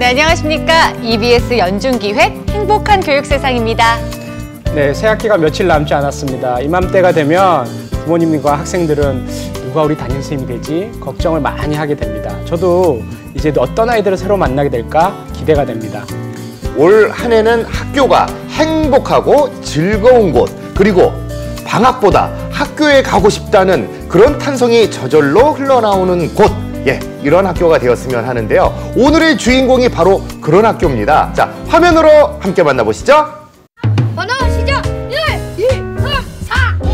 안녕하십니까. EBS 연중기획 행복한 교육세상입니다. 네, 새학기가 며칠 남지 않았습니다. 이맘때가 되면 부모님과 학생들은 누가 우리 담임선생님이 되지 걱정을 많이 하게 됩니다. 저도 이제 어떤 아이들을 새로 만나게 될까 기대가 됩니다. 올 한 해는 학교가 행복하고 즐거운 곳, 그리고 방학보다 학교에 가고 싶다는 그런 탄성이 저절로 흘러나오는 곳, 이런 학교가 되었으면 하는데요. 오늘의 주인공이 바로 그런 학교입니다. 자, 화면으로 함께 만나보시죠. 번호 시작! 1, 2, 3, 4, 5,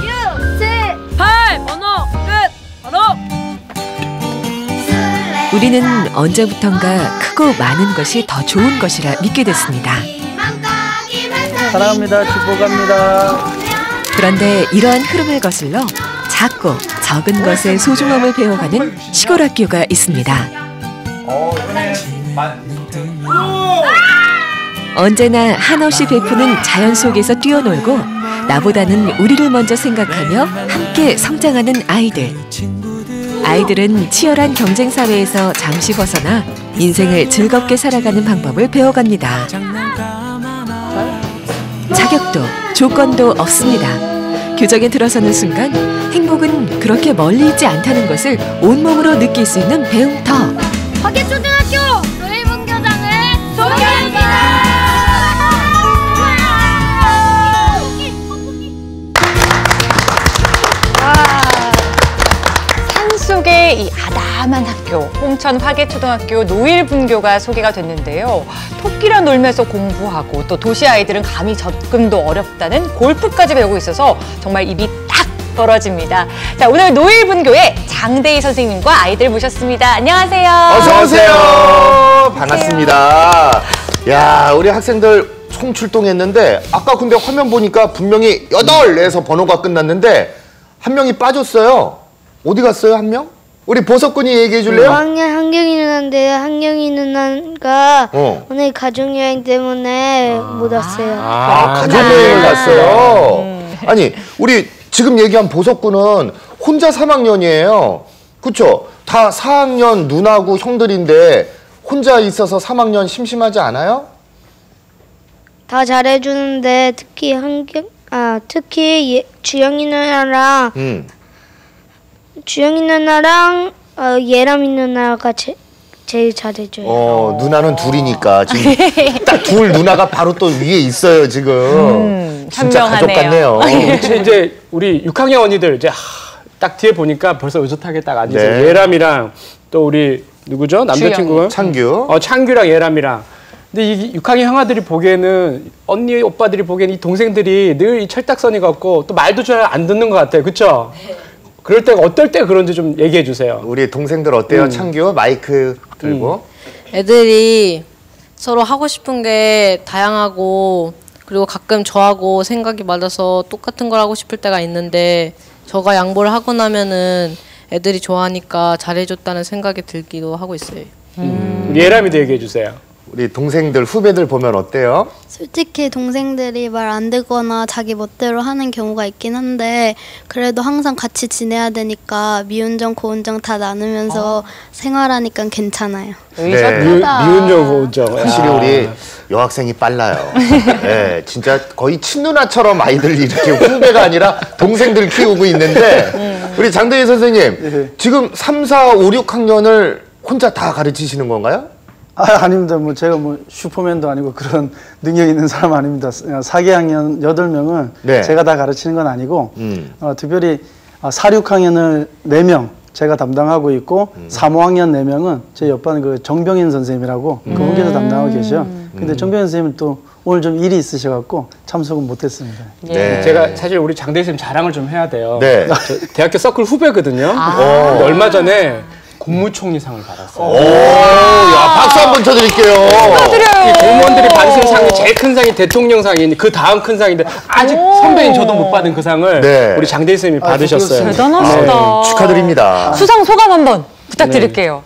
6, 7, 8! 번호 끝! 번호! 우리는 언제부턴가 크고 많은 것이 더 좋은 것이라 믿게 됐습니다. 사랑합니다. 축복합니다. 그런데 이러한 흐름을 거슬러 작고 적은 것의 소중함을 배워가는 시골 학교가 있습니다. 언제나 한없이 베푸는 자연 속에서 뛰어놀고 나보다는 우리를 먼저 생각하며 함께 성장하는 아이들. 아이들은 치열한 경쟁 사회에서 잠시 벗어나 인생을 즐겁게 살아가는 방법을 배워갑니다. 자격도 조건도 없습니다. 교정에 들어서는 순간 행복은 그렇게 멀리 있지 않다는 것을 온몸으로 느낄 수 있는 배움터. 화계초등학교 노일분교장을 소개합니다. 산속의 이 아담한 학교, 홍천 화계초등학교 노일분교가 소개가 됐는데요. 토끼랑 놀면서 공부하고 또 도시 아이들은 감히 접근도 어렵다는 골프까지 배우고 있어서 정말 입이 딱 벌어집니다. 자, 오늘 노일분교의 장대희 선생님과 아이들 모셨습니다. 안녕하세요. 어서 오세요. 반갑습니다. 야, 우리 학생들 총출동했는데 아까 근데 화면 보니까 분명히 8에서 번호가 끝났는데 한 명이 빠졌어요. 어디 갔어요, 한 명? 우리 보석군이 얘기해 줄래요? 5학년 한경이 누나인데요. 한경이 누나가 오늘 가족여행 때문에 못 왔어요. 가족여행을 갔어요. 아니, 우리 지금 얘기한 보석군은 혼자 3학년이에요. 그쵸? 다 4학년 누나고 형들인데 혼자 있어서 3학년 심심하지 않아요? 다 잘해주는데 특히 주영이 누나랑 예람이 누나가 제일 잘해줘요. 누나는 둘이니까 지금 딱 둘 누나가 바로 또 위에 있어요 지금. 진짜 가족 같네요. 이제 우리 6학년 언니들 이제 딱 뒤에 보니까 벌써 의젓하게 딱 앉으세요. 네. 예람이랑 또 우리 누구죠? 남자친구 창규. 창규랑 예람이랑. 근데 이 6학년 형아들이 보기에는 언니 오빠들이 보기에는 이 동생들이 늘 이 철딱서니 같고 또 말도 잘 안 듣는 것 같아요. 그렇죠? 그럴 때가 어떨 때 그런지 좀 얘기해 주세요. 우리 동생들 어때요? 창규 마이크 들고. 애들이 서로 하고 싶은 게 다양하고 그리고 가끔 저하고 생각이 맞아서 똑같은 걸 하고 싶을 때가 있는데 저가 양보를 하고 나면은 애들이 좋아하니까 잘해줬다는 생각이 들기도 하고 있어요. 우리 예람이도 얘기해 주세요. 우리 동생들 후배들 보면 어때요? 솔직히 동생들이 말 안 듣거나 자기 멋대로 하는 경우가 있긴 한데 그래도 항상 같이 지내야 되니까 미운 점 고운 점 다 나누면서 생활하니까 괜찮아요. 미운 점 고운 점. 확실히 우리 여학생이 빨라요. 네, 진짜 거의 친누나처럼 아이들 이렇게 후배가 아니라 동생들 키우고 있는데 우리 장대희 선생님 지금 3, 4, 5, 6학년을 혼자 다 가르치시는 건가요? 아닙니다. 제가 슈퍼맨도 아니고 그런 능력 있는 사람 아닙니다. 4개 학년 8명은 제가 다 가르치는 건 아니고 특별히 4, 6학년을 4명 제가 담당하고 있고 3, 5학년 4명은 제 옆반 그 정병인 선생님이라고 그분께서 담당하고 계셔. 근데 정병인 선생님은 또 오늘 좀 일이 있으셔갖고 참석은 못했습니다. 네. 제가 사실 우리 장대희 선생님 자랑을 좀 해야 돼요. 네. 대학교 서클 후배거든요. 근데 얼마 전에 국무총리상을 받았어요. 야, 박수 한번 쳐드릴게요. 이 공무원들이 받으시는 상이 제일 큰 상이 대통령상이 그 다음 큰 상인데 아직 선배인 저도 못 받은 그 상을 우리 장대희 선생님이 받으셨어요. 대단하시다. 축하드립니다. 수상 소감 한번 부탁드릴게요.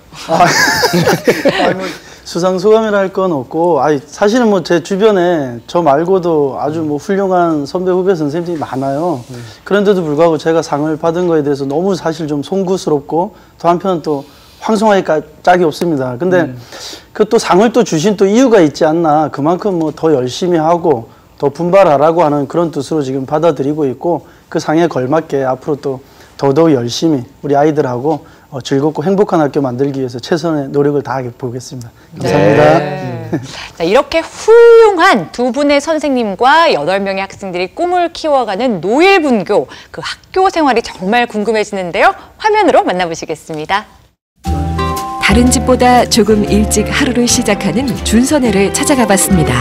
수상 소감이라 할 건 없고, 사실은 제 주변에 저 말고도 아주 훌륭한 선배 후배 선생님들이 많아요. 그런데도 불구하고 제가 상을 받은 거에 대해서 너무 사실 좀 송구스럽고 또 한편은 또 황송하게 짝이 없습니다. 근데 그 또 상을 또 주신 또 이유가 있지 않나. 그만큼 뭐 더 열심히 하고 더 분발하라고 하는 그런 뜻으로 지금 받아들이고 있고 그 상에 걸맞게 앞으로 또 더더욱 열심히 우리 아이들하고 즐겁고 행복한 학교 만들기 위해서 최선의 노력을 다하게 보겠습니다. 감사합니다. 네. 자, 이렇게 훌륭한 두 분의 선생님과 8명의 학생들이 꿈을 키워가는 노일분교, 그 학교 생활이 정말 궁금해지는데요. 화면으로 만나보시겠습니다. 다른 집보다 조금 일찍 하루를 시작하는 준선회를 찾아가 봤습니다.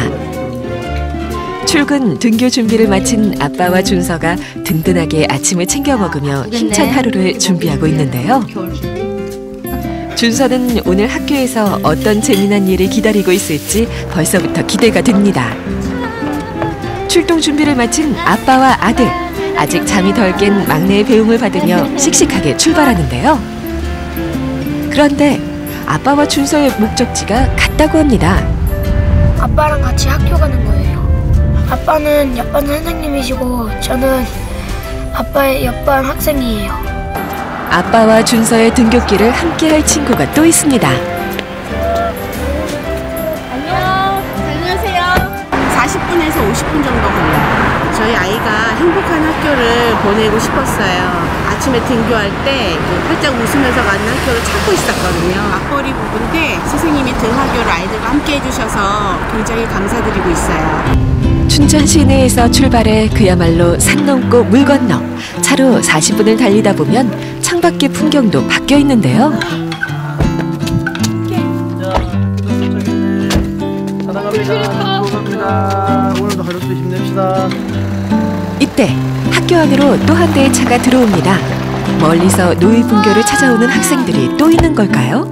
출근, 등교 준비를 마친 아빠와 준서가 든든하게 아침을 챙겨 먹으며 힘찬 하루를 준비하고 있는데요. 준서는 오늘 학교에서 어떤 재미난 일이 기다리고 있을지 벌써부터 기대가 됩니다. 출동 준비를 마친 아빠와 아들, 아직 잠이 덜 깬 막내의 배움을 받으며 씩씩하게 출발하는데요. 그런데 아빠와 준서의 목적지가 같다고 합니다. 아빠랑 같이 학교 가는 거예요. 아빠는 옆반 선생님이시고 저는 아빠의 옆반 학생이에요. 아빠와 준서의 등굣길을 함께할 친구가 또 있습니다. 안녕하세요. 40분에서 50분 정도 걸려요. 저희 아이가 행복한 학교를 보내고 싶었어요. 아침에 등교할 때 활짝 웃으면서 가는 학교를 찾고 있었거든요. 맞벌이 부부인데 선생님이 등하교를 아이들과 함께 해주셔서 굉장히 감사드리고 있어요. 춘천 시내에서 출발해 그야말로 산 넘고 물 건너 차로 40분을 달리다 보면 창밖의 풍경도 바뀌어 있는데요. 오늘도 하루 또 힘냅시다. 이때 학교 안으로 또 한 대의 차가 들어옵니다. 멀리서 노일분교를 찾아오는 학생들이 또 있는 걸까요?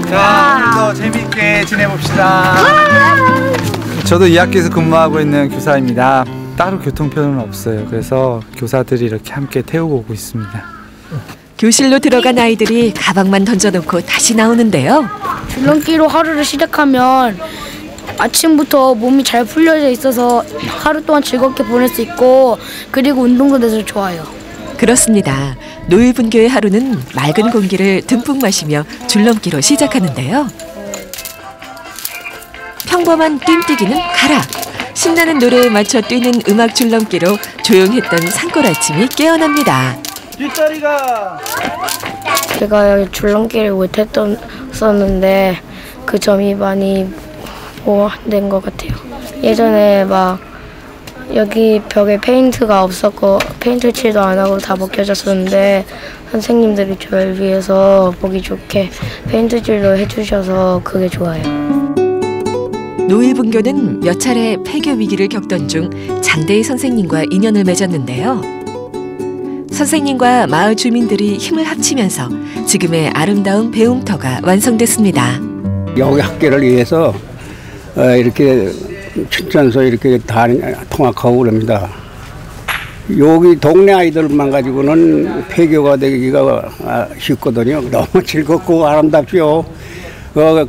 자, 오늘도 재미있게 지내봅시다. 저도 이 학교에서 근무하고 있는 교사입니다. 따로 교통편은 없어요. 그래서 교사들이 이렇게 함께 태우고 오고 있습니다. 교실로 들어간 아이들이 가방만 던져놓고 다시 나오는데요. 줄넘기로 하루를 시작하면 아침부터 몸이 잘 풀려져 있어서 하루 동안 즐겁게 보낼 수 있고 그리고 운동도 돼서 좋아요. 그렇습니다. 노일분교의 하루는 맑은 공기를 듬뿍 마시며 줄넘기로 시작하는데요. 평범한 뜀뛰기는 가라! 신나는 노래에 맞춰 뛰는 음악 줄넘기로 조용했던 산골 아침이 깨어납니다. 뒷다리가! 제가 줄넘기를 못했었는데 그 점이 많이 보완된 것 같아요. 예전에 막 여기 벽에 페인트가 없었고 페인트 칠도 안 하고 다 벗겨졌었는데 선생님들이 저를 위해서 보기 좋게 페인트 칠도 해주셔서 그게 좋아요. 노일분교는 몇 차례 폐교 위기를 겪던 중 장대희 선생님과 인연을 맺었는데요. 선생님과 마을 주민들이 힘을 합치면서 지금의 아름다운 배움터가 완성됐습니다. 여기 학교를 위해서 이렇게 춘천서 이렇게 다 통학하고 그럽니다. 여기 동네 아이들만 가지고는 폐교가 되기가 쉽거든요. 너무 즐겁고 아름답죠.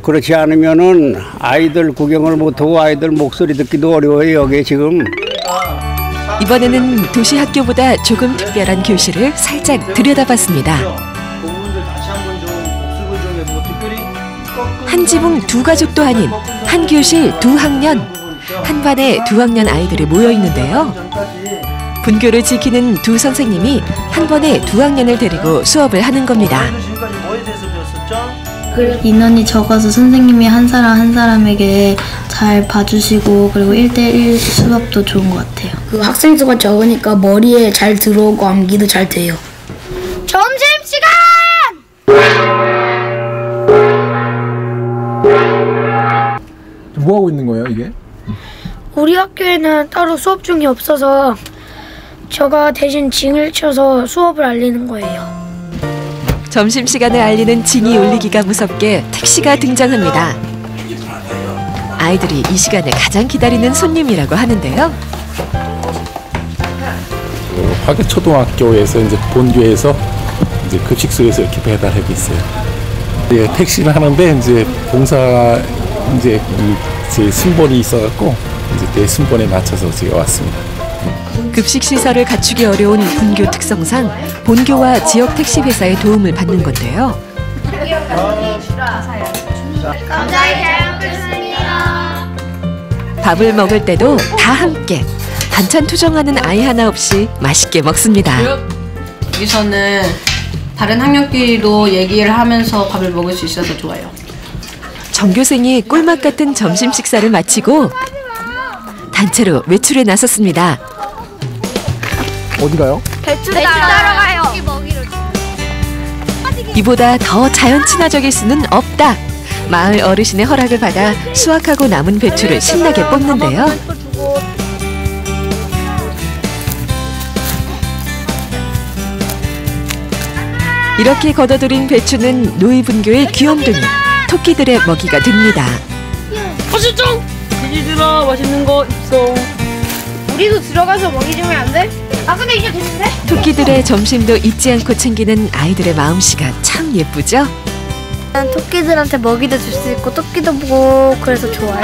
그렇지 않으면은 아이들 구경을 못하고 아이들 목소리 듣기도 어려워요. 여기 지금. 이번에는 도시 학교보다 조금 특별한 교실을 살짝 들여다봤습니다. 한 지붕 두 가족도 아닌 한 교실 두 학년, 한 반에 두 학년 아이들이 모여 있는데요. 분교를 지키는 두 선생님이 한 번에 두 학년을 데리고 수업을 하는 겁니다. 인원이 적어서 선생님이 한 사람 한 사람에게 잘 봐주시고 그리고 1대1 수업도 좋은 것 같아요. 그 학생 수가 적으니까 머리에 잘 들어오고 암기도 잘 돼요. 점심시간! 뭐 하고 있는 거예요, 이게? 우리 학교에는 따로 수업 중이 없어서 제가 대신 징을 쳐서 수업을 알리는 거예요. 점심시간을 알리는 징이 울리기가 무섭게 택시가 등장합니다. 아이들이 이 시간에 가장 기다리는 손님이라고 하는데요. 화계초등학교에서 이제 본교에서 이제 급식소에서 이렇게 배달하고 있어요. 예, 택시를 하는데 이제 봉사 이제 제 순번이 있어갖고 이제 내 순번에 맞춰서 제가 왔습니다. 급식 시설을 갖추기 어려운 분교 특성상 본교와 지역 택시 회사의 도움을 받는 건데요. 감사히 잘 먹겠습니다. 밥을 먹을 때도 다 함께 반찬 투정하는 아이 하나 없이 맛있게 먹습니다. 여기서는 다른 학년끼리도 얘기를 하면서 밥을 먹을 수 있어서 좋아요. 전교생이 꿀맛 같은 점심 식사를 마치고 단체로 외출에 나섰습니다. 어디 가요? 배추 따러 가요. 이보다 더 자연 친화적일 수는 없다. 마을 어르신의 허락을 받아 수확하고 남은 배추를 신나게 뽑는데요. 이렇게 걷어들인 배추는 노이분교의 귀염둥이 토끼들의 먹이가 됩니다. 맛있죠? 돼지들아 맛있는 거 있어. 우리도 들어가서 먹이 주면 안 돼? 아 근데 이제 됐는데? 토끼들의 점심도 잊지 않고 챙기는 아이들의 마음씨가 참 예쁘죠? 토끼들한테 먹이도 줄 수 있고 토끼도 보고 그래서 좋아요.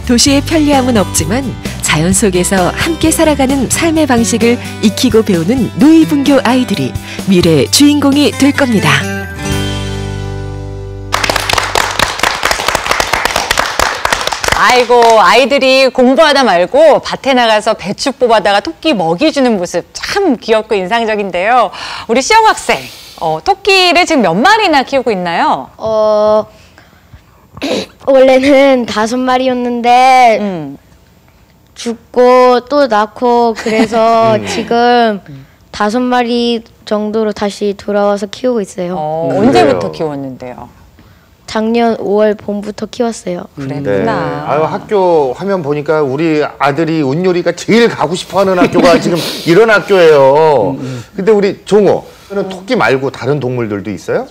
도시의 편리함은 없지만 자연 속에서 함께 살아가는 삶의 방식을 익히고 배우는 노이분교 아이들이 미래의 주인공이 될 겁니다. 아이고, 아이들이 공부하다 말고 밭에 나가서 배추 뽑아다가 토끼 먹이 주는 모습 참 귀엽고 인상적인데요. 우리 시영 학생, 토끼를 지금 몇 마리나 키우고 있나요? 원래는 5마리였는데 죽고 또 낳고 그래서 지금 5마리 정도로 다시 돌아와서 키우고 있어요. 언제부터 키웠는데요? 작년 5월 봄부터 키웠어요. 그랬구나. 네. 아유, 학교 화면 보니까 우리 아들이 운율이가 제일 가고 싶어하는 학교가 지금 이런 학교예요. 근데 우리 종호, 토끼 말고 다른 동물들도 있어요?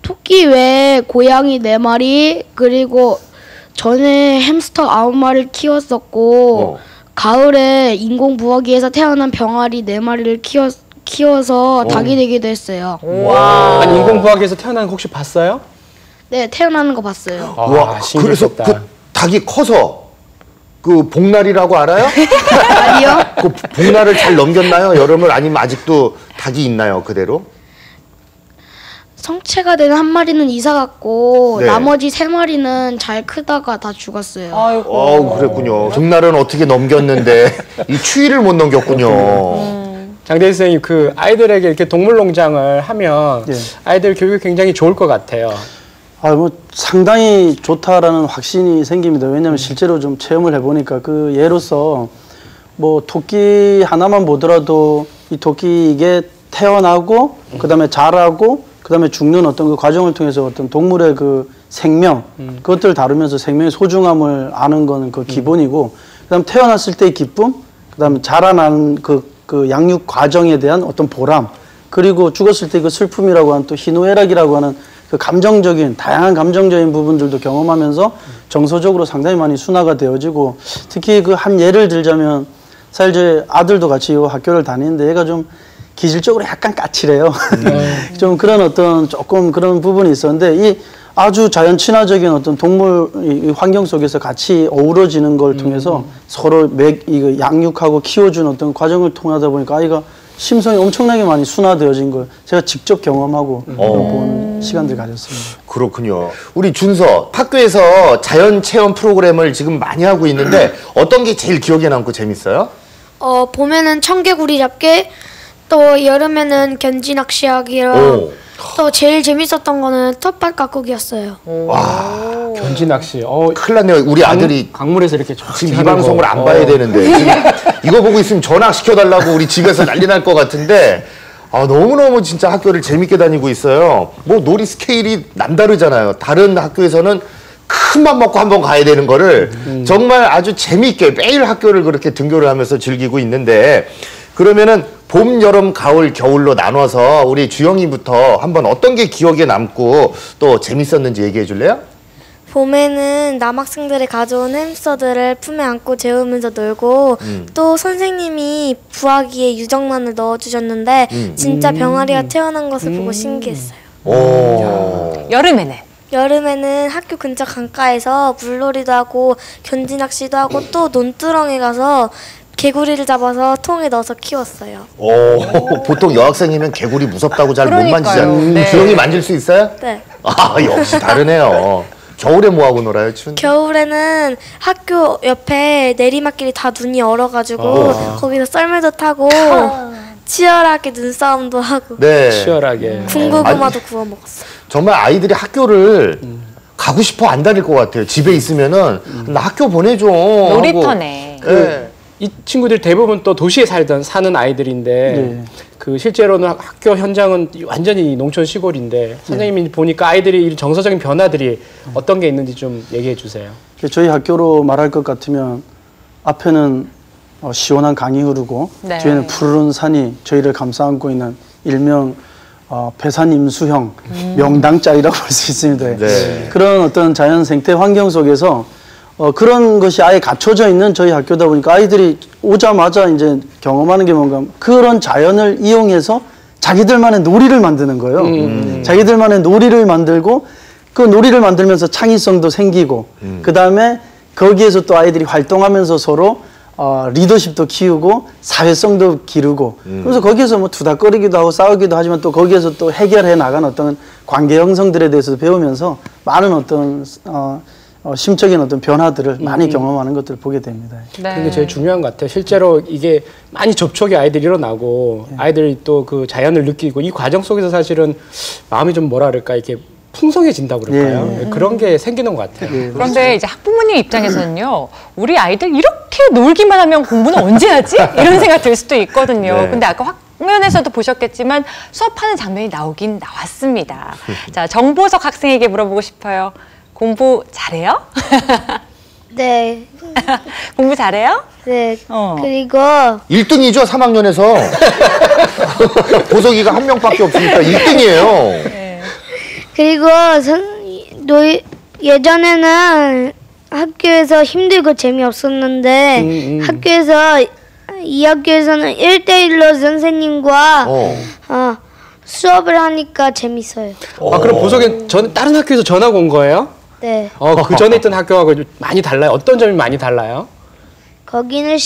토끼 외에 고양이 4마리 그리고 전에 햄스터 9마리를 키웠었고 가을에 인공 부화기에서 태어난 병아리 4마리를 키워서 닭이 되기도 했어요. 와. 아니 인공 부화기에서 태어난 거 혹시 봤어요? 네, 태어나는 거 봤어요. 와, 그래서 그 닭이 커서 그 복날이라고 알아요? 아니요. 그 복날을 잘 넘겼나요? 여름을 아니면 아직도 닭이 있나요? 그대로? 성체가 된 1마리는 이사 갔고 네. 나머지 3마리는 잘 크다가 다 죽었어요. 그랬군요. 복날은 어떻게 넘겼는데 이 추위를 못 넘겼군요. 장대희 선생님, 그 아이들에게 이렇게 동물농장을 하면 아이들 교육이 굉장히 좋을 것 같아요. 뭐 상당히 좋다라는 확신이 생깁니다. 왜냐하면 실제로 좀 체험을 해보니까 그 예로서 뭐 토끼 하나만 보더라도 이 토끼 이게 태어나고 그다음에 자라고 그다음에 죽는 어떤 그 과정을 통해서 어떤 동물의 그 생명 그것들을 다루면서 생명의 소중함을 아는 거는 그 기본이고 그다음 태어났을 때의 기쁨 그다음에 자라나는 그 양육 과정에 대한 어떤 보람 그리고 죽었을 때 그 슬픔이라고 하는 또 희노애락이라고 하는 그 감정적인 다양한 감정적인 부분들도 경험하면서 정서적으로 상당히 많이 순화가 되어지고 특히 그 한 예를 들자면 사실 제 아들도 같이 이 학교를 다니는데 얘가 좀 기질적으로 약간 까칠해요. 좀 그런 어떤 조금 그런 부분이 있었는데 이 아주 자연 친화적인 어떤 동물 이 환경 속에서 같이 어우러지는 걸 통해서 서로 이거 양육하고 키워주는 어떤 과정을 통하다 보니까 아이가 심성이 엄청나게 많이 순화되어진 걸 제가 직접 경험하고 본 시간들 가졌습니다. 그렇군요. 우리 준서, 학교에서 자연 체험 프로그램을 지금 많이 하고 있는데 어떤 게 제일 기억에 남고 재밌어요? 봄에는 청개구리 잡기, 또 여름에는 견지 낚시하기랑 또 제일 재밌었던 거는 텃밭 가꾸기였어요. 와, 견지 낚시. 큰일 났네요. 우리 아들이 강물에서 이렇게 지금 이 방송을 안 봐야 되는데 지금 이거 보고 있으면 전화 시켜달라고 우리 집에서 난리 날 것 같은데 너무너무 진짜 학교를 재밌게 다니고 있어요. 뭐 놀이 스케일이 남다르잖아요. 다른 학교에서는 큰 맘 먹고 한번 가야 되는 거를 정말 아주 재밌게 매일 학교를 그렇게 등교를 하면서 즐기고 있는데 그러면은 봄, 여름, 가을, 겨울로 나눠서 우리 주영이부터 한번 어떤 게 기억에 남고 또 재밌었는지 얘기해 줄래요? 봄에는 남학생들이 가져온 햄스터들을 품에 안고 재우면서 놀고 또 선생님이 부화기에 유정란을 넣어주셨는데 진짜 병아리가 태어난 것을 보고 신기했어요. 여름에는? 여름에는 학교 근처 강가에서 물놀이도 하고 견지 낚시도 하고 또 논두렁에 가서 개구리를 잡아서 통에 넣어서 키웠어요. 보통 여학생이면 개구리 무섭다고 잘 못 그러니까요. 만지잖아요. 네. 주영이 만질 수 있어요? 네. 아, 역시 다르네요. 겨울에 뭐 하고 놀아요, 춘? 겨울에는 학교 옆에 내리막길이 다 눈이 얼어가지고 거기서 썰매도 타고 치열하게 눈싸움도 하고 네. 치열하게. 군고구마도 구워 먹었어요. 정말 아이들이 학교를 가고 싶어 안 다닐 것 같아요. 집에 있으면은 나 학교 보내줘. 놀이터네. 네. 이 친구들 대부분 또 도시에 사는 아이들인데 그 실제로는 학교 현장은 완전히 농촌 시골인데 선생님이 보니까 아이들이 정서적인 변화들이 어떤 게 있는지 좀 얘기해 주세요. 저희 학교로 말할 것 같으면 앞에는 시원한 강이 흐르고 뒤에는 푸르른 산이 저희를 감싸 안고 있는 일명 배산 임수형 명당짜리라고 볼 수 있습니다. 네. 그런 어떤 자연 생태 환경 속에서 그런 것이 아예 갖춰져 있는 저희 학교다 보니까 아이들이 오자마자 이제 경험하는 게 뭔가 그런 자연을 이용해서 자기들만의 놀이를 만드는 거예요. 자기들만의 놀이를 만들고 그 놀이를 만들면서 창의성도 생기고 그 다음에 거기에서 또 아이들이 활동하면서 서로 리더십도 키우고 사회성도 기르고 그래서 거기에서 뭐 투닥거리기도 하고 싸우기도 하지만 또 거기에서 또 해결해 나간 어떤 관계 형성들에 대해서 배우면서 많은 어떤 심적인 어떤 변화들을 많이 경험하는 것들을 보게 됩니다. 그게 제일 중요한 것 같아요. 실제로 이게 많이 접촉이 아이들이 일어나고 아이들이 또 그 자연을 느끼고 이 과정 속에서 사실은 마음이 좀 뭐라 그럴까 이렇게 풍성해진다고 그럴까요? 그런 게 생기는 것 같아요. 그런데 이제 학부모님 입장에서는요, 우리 아이들 이렇게 놀기만 하면 공부는 언제 하지? 이런 생각 들 수도 있거든요. 근데 아까 화면에서도 보셨겠지만 수업하는 장면이 나오긴 나왔습니다. 자, 정보석 학생에게 물어보고 싶어요. 공부 잘해요? 네. 공부 잘해요? 네. 그리고 1등이죠, 3학년에서. 보석이가 한 명밖에 없으니까 1등이에요. 그리고 예전에는 학교에서 힘들고 재미없었는데 이 학교에서는 1대1로 선생님과 수업을 하니까 재밌어요. 그럼 보석이 다른 학교에서 전학 온 거예요? 네. 그 전에 있던 학교하고 많이 달라요? 어떤 점이 많이 달라요? 거기는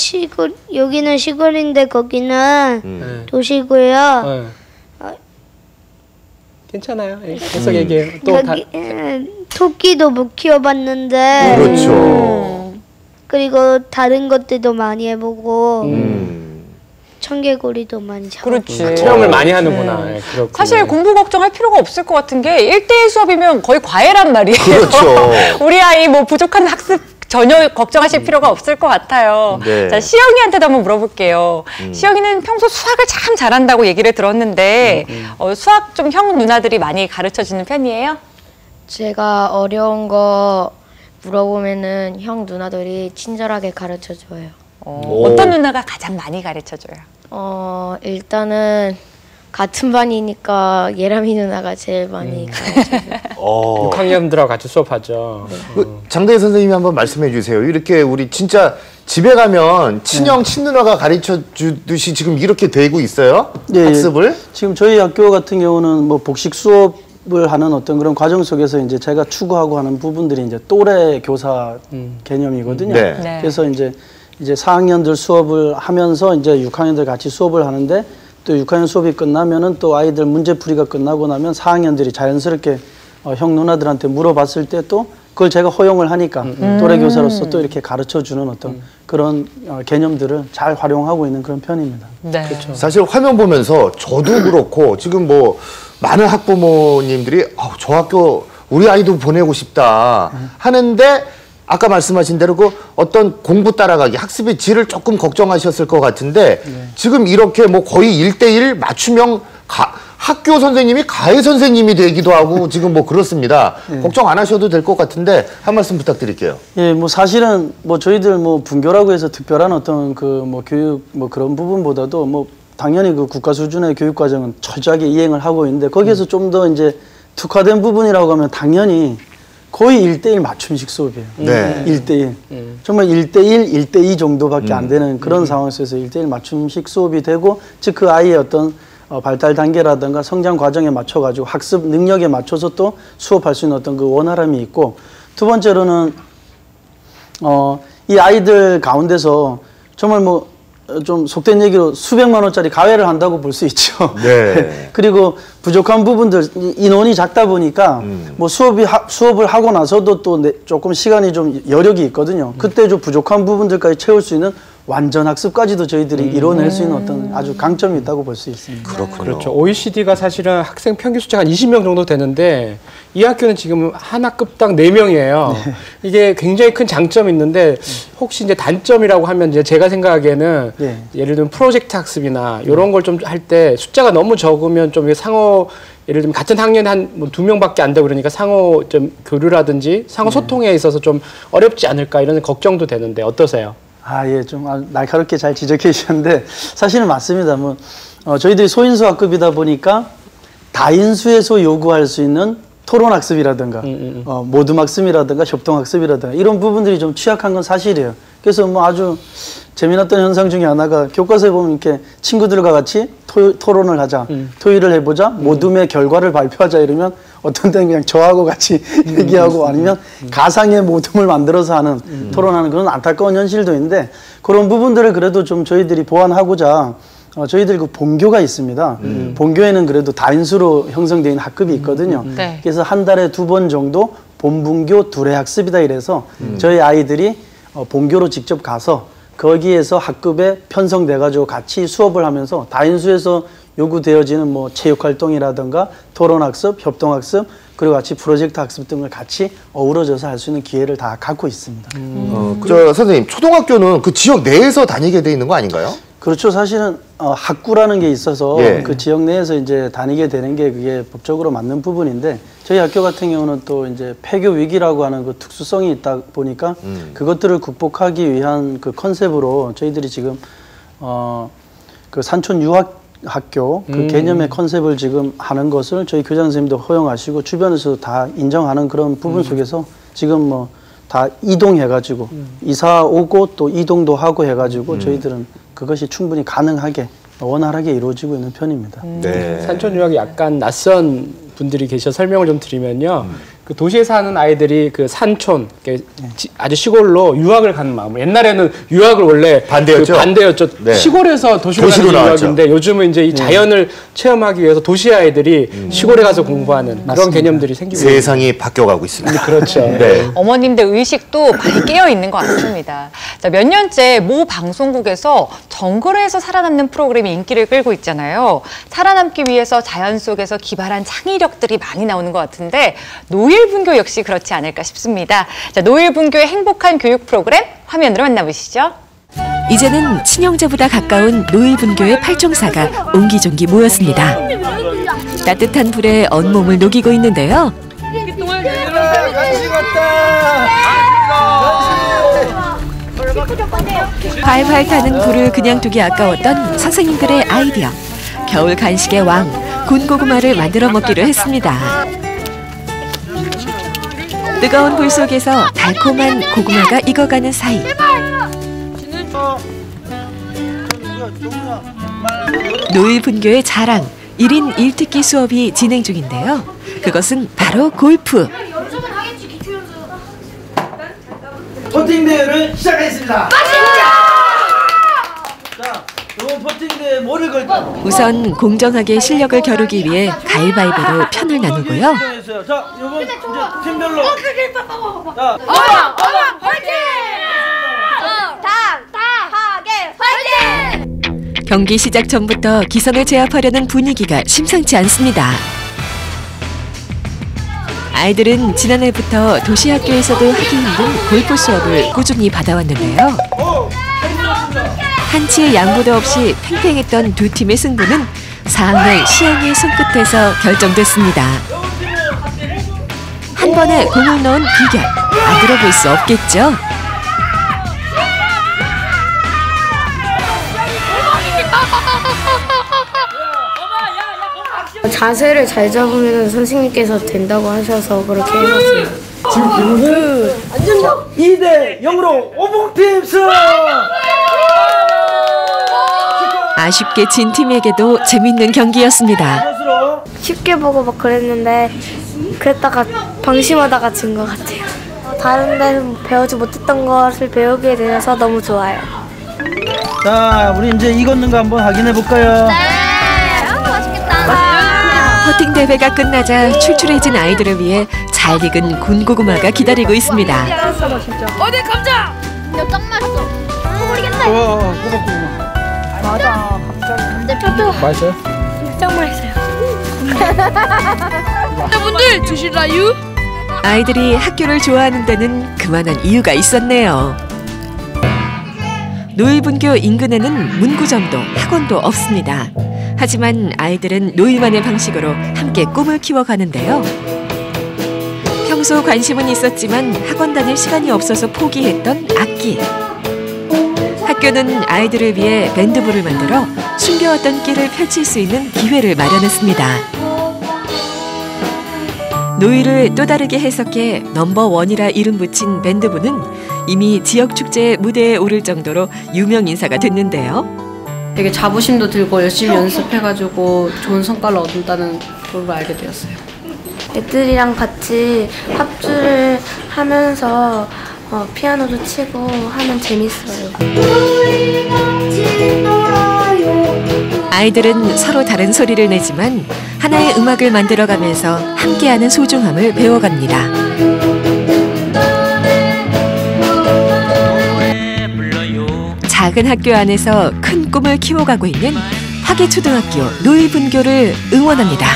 여기는 시골인데 거기는 도시고요. 괜찮아요. 계속 얘기해요. 토끼도 못 키워봤는데. 그렇죠. 그리고 다른 것들도 많이 해보고. 청개구리도 많이 잡고. 그렇지. 체험을 많이 하는구나. 사실 공부 걱정할 필요가 없을 것 같은 게 1대1 수업이면 거의 과외란 말이에요. 그렇죠. 우리 아이 뭐 부족한 학습 전혀 걱정하실 필요가 없을 것 같아요. 자, 시영이한테도 한번 물어볼게요. 시영이는 평소 수학을 참 잘한다고 얘기를 들었는데 수학 좀 형 누나들이 많이 가르쳐주는 편이에요? 제가 어려운 거 물어보면은 형 누나들이 친절하게 가르쳐줘요. 어떤 누나가 가장 많이 가르쳐줘요? 일단은 같은 반이니까 예람이 누나가 제일 많이 가르쳐줘요. 6학년들하고 같이 수업하죠. 장대희 선생님이 한번 말씀해 주세요. 이렇게 우리 진짜 집에 가면 친형, 친누나가 가르쳐 주듯이 지금 이렇게 되고 있어요? 학습을? 지금 저희 학교 같은 경우는 뭐 복식 수업을 하는 어떤 그런 과정 속에서 이제 제가 추구하고 하는 부분들이 이제 또래 교사 개념이거든요. 그래서 이제 4학년들 수업을 하면서 이제 6학년들 같이 수업을 하는데 또 6학년 수업이 끝나면은 또 아이들 문제풀이가 끝나고 나면 4학년들이 자연스럽게 형 누나들한테 물어봤을 때 또 그걸 제가 허용을 하니까 또래 교사로서 또 이렇게 가르쳐주는 어떤 그런 개념들을 잘 활용하고 있는 그런 편입니다. 그렇죠. 사실 화면 보면서 저도 그렇고 지금 뭐 많은 학부모님들이 저 학교 우리 아이도 보내고 싶다 하는데 아까 말씀하신 대로 그 어떤 공부 따라가기, 학습의 질을 조금 걱정하셨을 것 같은데 지금 이렇게 뭐 거의 1대1 맞춤형 학교 선생님이 가해 선생님이 되기도 하고 지금 뭐 그렇습니다. 걱정 안 하셔도 될 것 같은데 한 말씀 부탁드릴게요. 예, 뭐 사실은 뭐 저희들 뭐 분교라고 해서 특별한 어떤 그 뭐 교육 뭐 그런 부분보다도 뭐 당연히 그 국가 수준의 교육 과정은 철저하게 이행을 하고 있는데 거기에서 좀 더 이제 특화된 부분이라고 하면 당연히 거의 1대1 맞춤식 수업이에요. 1대1. 정말 1대1, 1대2 정도밖에 안 되는 그런 상황 속에서 1대1 맞춤식 수업이 되고 즉 그 아이의 어떤 발달 단계라든가 성장 과정에 맞춰가지고 학습 능력에 맞춰서 또 수업할 수 있는 어떤 그 원활함이 있고 두 번째로는 이 아이들 가운데서 정말 뭐 좀 속된 얘기로 수백만 원짜리 가외를 한다고 볼 수 있죠. 네. 그리고 부족한 부분들 인원이 작다 보니까 뭐 수업을 하고 나서도 또 조금 시간이 좀 여력이 있거든요. 그때 좀 부족한 부분들까지 채울 수 있는 완전 학습까지도 저희들이 이뤄낼 수 있는 어떤 아주 강점이 있다고 볼 수 있습니다. 그렇군요. 그렇죠. OECD가 사실은 학생 평균 숫자가 한 20명 정도 되는데 이 학교는 지금 한 학급당 4명이에요. 네. 이게 굉장히 큰 장점이 있는데 혹시 이제 단점이라고 하면 이제 제가 생각하기에는 네. 예를 들면 프로젝트 학습이나 이런 걸 좀 할 때 숫자가 너무 적으면 좀 상호 예를 들면 같은 학년에 한 뭐 2명밖에 안 되고 그러니까 상호 좀 교류라든지 상호 소통에 있어서 좀 어렵지 않을까 이런 걱정도 되는데 어떠세요? 예, 좀 날카롭게 잘 지적해 주셨는데 사실은 맞습니다. 뭐 저희들이 소인수 학급이다 보니까 다인수에서 요구할 수 있는 토론학습이라든가 모둠학습이라든가 협동학습이라든가 이런 부분들이 좀 취약한 건 사실이에요. 그래서 뭐 아주 재미났던 현상 중에 하나가 교과서에 보면 이렇게 친구들과 같이 토론을 하자, 토의를 해보자, 모둠의 결과를 발표하자 이러면 어떤 때는 그냥 저하고 같이 얘기하고 아니면 가상의 모둠을 만들어서 하는 토론하는 그런 안타까운 현실도 있는데 그런 부분들을 그래도 좀 저희들이 보완하고자 저희들 그 본교가 있습니다. 본교에는 그래도 다인수로 형성되어 있는 학급이 있거든요. 네. 그래서 한 달에 2번 정도 본분교 둘의 학습이다 이래서 저희 아이들이 본교로 직접 가서 거기에서 학급에 편성돼가지고 같이 수업을 하면서 다인수에서 요구되어지는 뭐 체육활동이라든가 토론학습, 협동학습, 그리고 같이 프로젝트 학습 등을 같이 어우러져서 할 수 있는 기회를 다 갖고 있습니다. 선생님, 초등학교는 그 지역 내에서 다니게 돼 있는 거 아닌가요? 그렇죠. 사실은 학구라는 게 있어서 예. 그 지역 내에서 이제 다니게 되는 게 그게 법적으로 맞는 부분인데 저희 학교 같은 경우는 또 이제 폐교 위기라고 하는 그 특수성이 있다 보니까 그것들을 극복하기 위한 그 컨셉으로 저희들이 지금 그 산촌 유학학교 그 개념의 컨셉을 지금 하는 것을 저희 교장 선생님도 허용하시고 주변에서 다 인정하는 그런 부분 속에서 지금 뭐 다 이동해가지고 이사 오고 또 이동도 하고 해가지고 저희들은 그것이 충분히 가능하게 원활하게 이루어지고 있는 편입니다. 네. 산촌 유학이 약간 낯선 분들이 계셔 설명을 좀 드리면요. 그 도시에 사는 아이들이 그 산촌, 아주 시골로 유학을 가는 마음. 옛날에는 유학을 원래 반대였죠. 반대였죠. 네. 시골에서 도시로 가는 유학인데 요즘은 이제 이 자연을 체험하기 위해서 도시 아이들이 시골에 가서 공부하는 그런 개념들이 생기고 세상이 바뀌어가고 있습니다. 그렇죠. 네. 어머님들 의식도 많이 깨어 있는 것 같습니다. 자, 몇 년째 모 방송국에서 정글에서 살아남는 프로그램이 인기를 끌고 있잖아요. 살아남기 위해서 자연 속에서 기발한 창의력들이 많이 나오는 것 같은데 노일분교 역시 그렇지 않을까 싶습니다. 자, 노일분교의 행복한 교육 프로그램 화면으로 만나보시죠. 이제는 친형제보다 가까운 노일분교의 팔종사가 옹기종기 모였습니다. 따뜻한 불에 온몸을 녹이고 있는데요. 활활 타는 불을 그냥 두기 아까웠던 선생님들의 아이디어. 겨울 간식의 왕, 군고구마를 만들어 먹기로 했습니다. 뜨거운 불 속에서 달콤한 고구마가 익어가는 사이 노일분교의 자랑 1인 1특기 수업이 진행 중인데요. 그것은 바로 골프. 퍼팅 대회를 시작하겠습니다. 자, 이번 퍼팅 대회 뭐를 걸까? 우선 공정하게 실력을 겨루기 위해 가위바위보로 편을 나누고요. 자, 이번 이제 팀별로. 자, 어방 화이팅! 당당하게 화이팅! 경기 시작 전부터 기선을 제압하려는 분위기가 심상치 않습니다. 아이들은 지난해부터 도시학교에서도 하기 힘든 골프 수업을 꾸준히 받아왔는데요. 한치의 양보도 없이 팽팽했던 두 팀의 승부는 4학년 시영이의 손끝에서 결정됐습니다. 한 번에 공을 넣은 비결, 안 들어볼 수 없겠죠? 자세를 잘 잡으면 선생님께서 된다고 하셔서 그렇게 해봤어요. 지금 기분은 2대 0으로 오봉팀 승! 아쉽게 진 팀에게도 재밌는 경기였습니다. 쉽게 보고 막 그랬는데 그랬다가 방심하다가 진 것 같아요. 다른 데는 배우지 못했던 것을 배우게 되어서 너무 좋아요. 자, 우리 이제 익었는 거 한번 확인해 볼까요? 네. 맛있겠다. 퍼팅 대회가 끝나자 출출해진 아이들을 위해 잘 익은 군고구마가 기다리고 있습니다. 어디 감자? 짱 맛있어. 모르겠네. 고구마. 맞아. 감자. 맛있어요? 짱 맛있어요. 여러분들 드실라유? 아이들이 학교를 좋아하는 데는 그만한 이유가 있었네요. 노일분교 인근에는 문구점도 학원도 없습니다. 하지만 아이들은 노일만의 방식으로 함께 꿈을 키워가는데요. 평소 관심은 있었지만 학원 다닐 시간이 없어서 포기했던 악기. 학교는 아이들을 위해 밴드부를 만들어 숨겨왔던 끼를 펼칠 수 있는 기회를 마련했습니다. 노일을 또 다르게 해석해 넘버원이라 이름 붙인 밴드부는 이미 지역 축제 무대에 오를 정도로 유명 인사가 됐는데요. 되게 자부심도 들고 열심히 연습해가지고 좋은 성과를 얻는다는 걸 알게 되었어요. 애들이랑 같이 합주를 하면서 피아노도 치고 하면 재밌어요. 아이들은 서로 다른 소리를 내지만 하나의 음악을 만들어가면서 함께하는 소중함을 배워갑니다. 작은 학교 안에서 큰 꿈을 키워가고 있는 화계초등학교 노일분교를 응원합니다.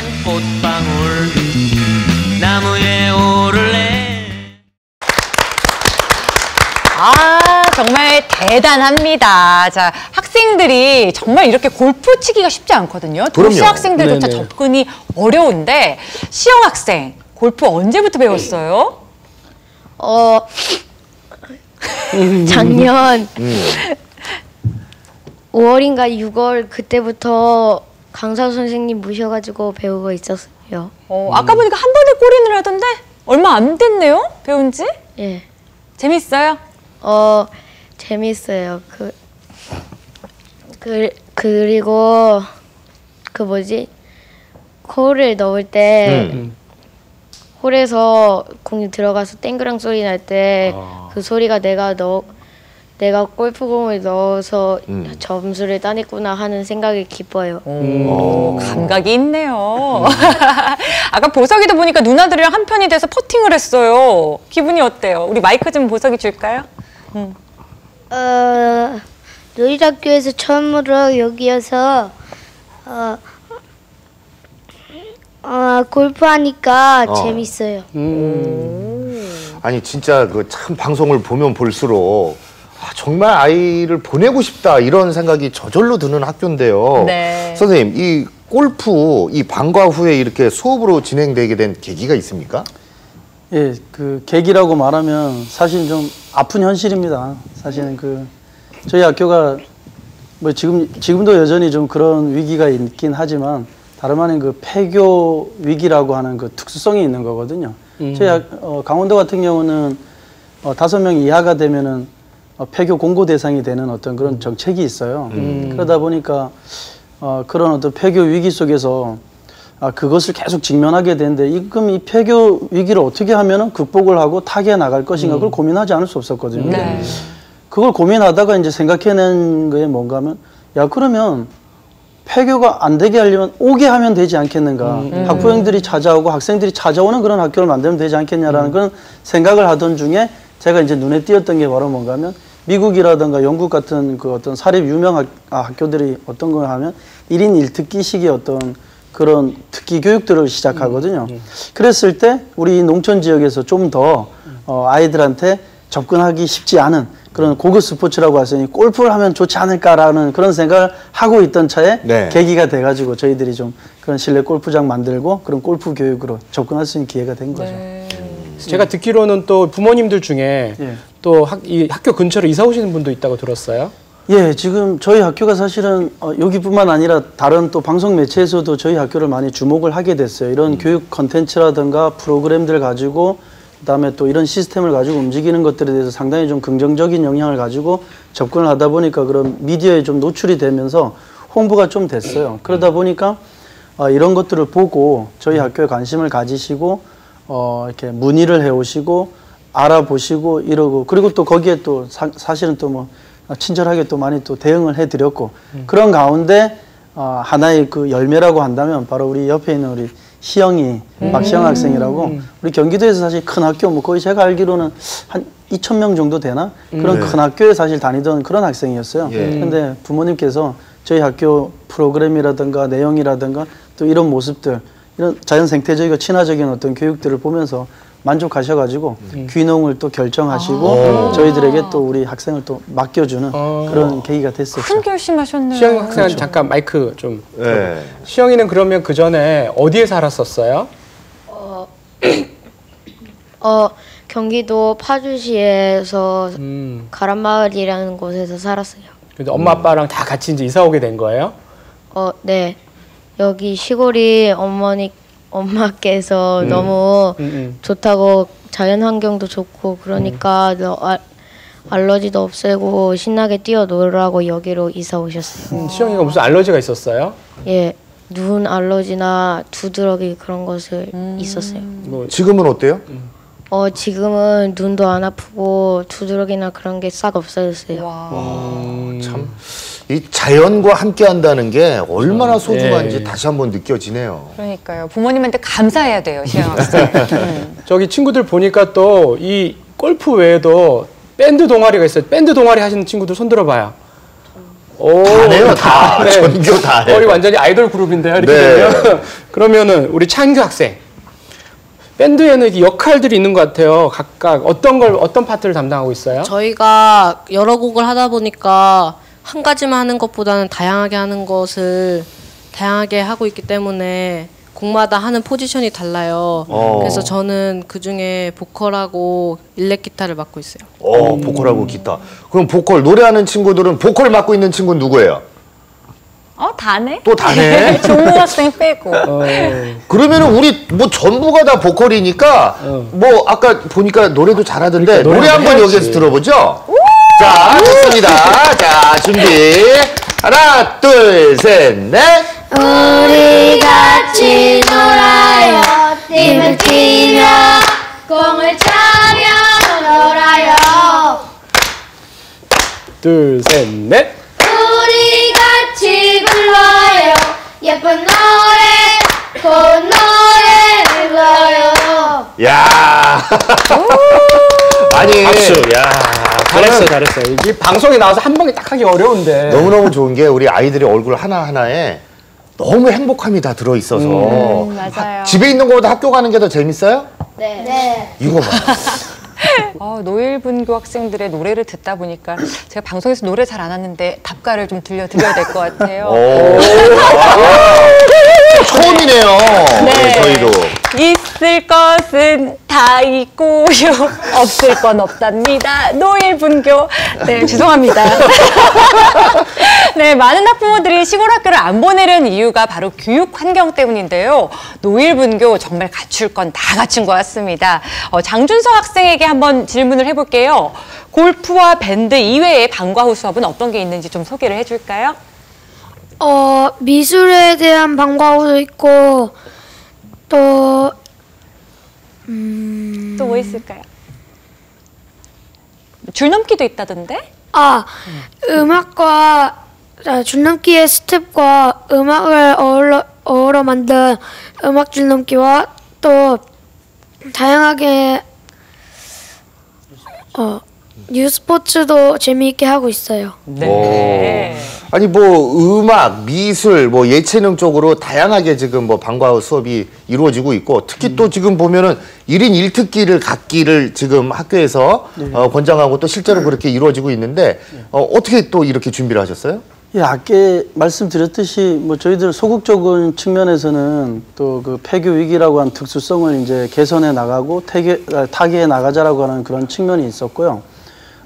나무에 오를래. 정말 대단합니다. 자, 학생들이 정말 이렇게 골프 치기가 쉽지 않거든요. 도시 학생들조차 접근이 어려운데 시영 학생, 골프 언제부터 배웠어요? 작년 5월인가 6월 그때부터 강사 선생님 모셔가지고 배우고 있었어요. 아까 보니까 한 번에 골인을 하던데 얼마 안 됐네요? 배운 지? 예. 재밌어요? 재밌어요. 그리고 그 뭐지? 홀을 넣을 때 홀에서 공이 들어가서 땡그랑 소리 날 때 그 소리가 내가 골프공을 넣어서 점수를 따냈구나 하는 생각이 기뻐요. 감각이 있네요. 아까 보석이도 보니까 누나들이랑 한 편이 돼서 퍼팅을 했어요. 기분이 어때요? 우리 마이크 좀 보석이 줄까요? 노일학교에서 처음으로 여기여서 골프하니까 재밌어요. 아니 진짜 그 참 방송을 보면 볼수록 정말 아이를 보내고 싶다 이런 생각이 저절로 드는 학교인데요. 네. 선생님, 이 골프 이 방과 후에 이렇게 수업으로 진행되게 된 계기가 있습니까? 예, 그 계기라고 말하면 사실 좀 아픈 현실입니다. 사실은 저희 학교가 뭐 지금도 여전히 좀 그런 위기가 있긴 하지만 다름 아닌 폐교 위기라고 하는 특수성이 있는 거거든요. 저희 강원도 같은 경우는 5명 이하가 되면은 폐교 공고 대상이 되는 어떤 그런 정책이 있어요. 그러다 보니까 그런 어떤 폐교 위기 속에서 그것을 계속 직면하게 되는데 그럼 이 폐교 위기를 어떻게 하면은 극복을 하고 타개해 나갈 것인가 그걸 고민하지 않을 수 없었거든요. 네. 그걸 고민하다가 이제 생각해낸 게 뭔가 하면 그러면 폐교가 안 되게 하려면 오게 하면 되지 않겠는가. 학부형들이 찾아오고 학생들이 찾아오는 그런 학교를 만들면 되지 않겠냐라는 그런 생각을 하던 중에 제가 이제 눈에 띄었던 게 바로 뭔가 하면 미국이라든가 영국 같은 어떤 사립 유명 학교들이 어떤 걸 하면 1인 1특기식의 어떤 그런 특기 교육들을 시작하거든요. 그랬을 때 우리 농촌 지역에서 좀 더 아이들한테 접근하기 쉽지 않은 그런 고급 스포츠라고 하시니 골프를 하면 좋지 않을까라는 그런 생각을 하고 있던 차에 계기가 돼가지고 저희들이 좀 그런 실내 골프장 만들고 그런 골프 교육으로 접근할 수 있는 기회가 된 거죠. 제가 듣기로는 또 부모님들 중에 또 이 학교 근처로 이사 오시는 분도 있다고 들었어요. 예, 지금 저희 학교가 사실은 여기뿐만 아니라 다른 또 방송 매체에서도 저희 학교를 많이 주목을 하게 됐어요. 이런 교육 컨텐츠라든가 프로그램들 가지고 그다음에 또 이런 시스템을 가지고 움직이는 것들에 대해서 상당히 좀 긍정적인 영향을 가지고 접근을 하다 보니까 그런 미디어에 좀 노출이 되면서 홍보가 좀 됐어요. 그러다 보니까 이런 것들을 보고 저희 학교에 관심을 가지시고 이렇게 문의를 해오시고 알아보시고 이러고 그리고 또 거기에 또 사실은 또 뭐 친절하게 또 많이 또 대응을 해드렸고 그런 가운데 하나의 그 열매라고 한다면 바로 우리 옆에 있는 우리 희영이 박시영 학생이라고 우리 경기도에서 사실 큰 학교 뭐 거의 제가 알기로는 한 2,000명 정도 되나 그런 큰 학교에 사실 다니던 그런 학생이었어요. 근데 부모님께서 저희 학교 프로그램이라든가 내용이라든가 또 이런 모습들 이런 자연 생태적이고 친화적인 어떤 교육들을 보면서 만족하셔가지고 귀농을 또 결정하시고 저희들에게 또 우리 학생을 또 맡겨주는 그런 계기가 됐었죠. 큰 결심하셨네요. 시영 학생 그렇죠. 잠깐 마이크 좀. 네. 시영이는 그러면 그 전에 어디에 살았었어요? 경기도 파주시에서 가란마을이라는 곳에서 살았어요. 근데 엄마 아빠랑 다 같이 이제 이사 오게 된 거예요? 네. 여기 시골이 엄마께서 너무 좋다고 자연 환경도 좋고 그러니까 알러지도 없애고 신나게 뛰어놀으라고 여기로 이사 오셨어요. 시영이가 무슨 알러지가 있었어요? 예, 눈 알러지나 두드러기 그런 것을 있었어요. 뭐 지금은 어때요? 지금은 눈도 안 아프고 두드러기나 그런 게 싹 없어졌어요. 참. 이 자연과 함께 한다는 게 얼마나 소중한지 다시 한번 느껴지네요. 그러니까요. 부모님한테 감사해야 돼요, 시영 학생. 저기 친구들 보니까 또 이 골프 외에도 밴드 동아리가 있어요. 밴드 동아리 하시는 친구들 손 들어봐요. 다네요, 다. 전교 다 해요. 우리 완전히 아이돌 그룹인데요, 이렇게 되면. 그러면은 우리 찬규 학생. 밴드에는 역할들이 있는 것 같아요. 각각 어떤 파트를 담당하고 있어요? 저희가 여러 곡을 하다 보니까 한 가지만 하는 것보다는 다양하게 하는 것을 다양하게 하고 있기 때문에 곡마다 하는 포지션이 달라요. 그래서 저는 그중에 보컬하고 일렉 기타를 맡고 있어요. 보컬하고 기타. 그럼 보컬 노래하는 친구들은 보컬 맡고 있는 친구는 누구예요? 다네? 또 다네? 종무 학생 빼고. 그러면은 우리 뭐 전부가 다 보컬이니까 뭐 아까 보니까 노래도 잘하던데 노래 한번 여기서 들어보죠? 자, 좋습니다. 자, 준비. 하나, 둘, 셋, 넷. 우리 같이 놀아요. 팀을 뛰며 공을 차며 놀아요. 둘, 셋, 넷. 우리 같이 불러요. 예쁜 노래, 고운 노래를 불러요. 야. 아니, 박수. 야. 잘했어. 이게 방송에 나와서 한 방에 딱 하기 어려운데. 너무너무 좋은 게 우리 아이들의 얼굴 하나하나에 너무 행복함이 다 들어있어서. 맞아요. 집에 있는 것보다 학교 가는 게 더 재밌어요? 네. 이거 봐. 노일분교 학생들의 노래를 듣다 보니까 제가 방송에서 노래 잘 안 하는데 답가를 좀 들려드려야 될 것 같아요. 처음이네요. 네. 저희도. 있을 것은 다 있고요. 없을 건 없답니다. 노일분교. 네, 죄송합니다. 네, 많은 학부모들이 시골 학교를 안 보내려는 이유가 바로 교육 환경 때문인데요. 노일분교 정말 갖출 건 다 갖춘 것 같습니다. 장준석 학생에게 한번 질문을 해볼게요. 골프와 밴드 이외의 방과 후 수업은 어떤 게 있는지 좀 소개를 해줄까요? 미술에 대한 방과 후도 있고 또 또 뭐 있을까요? 줄넘기도 있다던데? 음악과 줄넘기의 스텝과 음악을 어우러 만든 음악 줄넘기와 또 다양하게 뉴스포츠도 재미있게 하고 있어요. 네. 아니 뭐 음악, 미술, 뭐 예체능 쪽으로 다양하게 지금 뭐 방과 후 수업이 이루어지고 있고 특히 또 지금 보면은 1인 1특기를 갖기를 지금 학교에서 권장하고 또 실제로 그렇게 이루어지고 있는데 어떻게 또 이렇게 준비를 하셨어요? 예, 아까 말씀드렸듯이 뭐 저희들 소극적인 측면에서는 또 그 폐교 위기라고 하는 특수성을 이제 개선해 나가고 타개해 나가자라고 하는 그런 측면이 있었고요.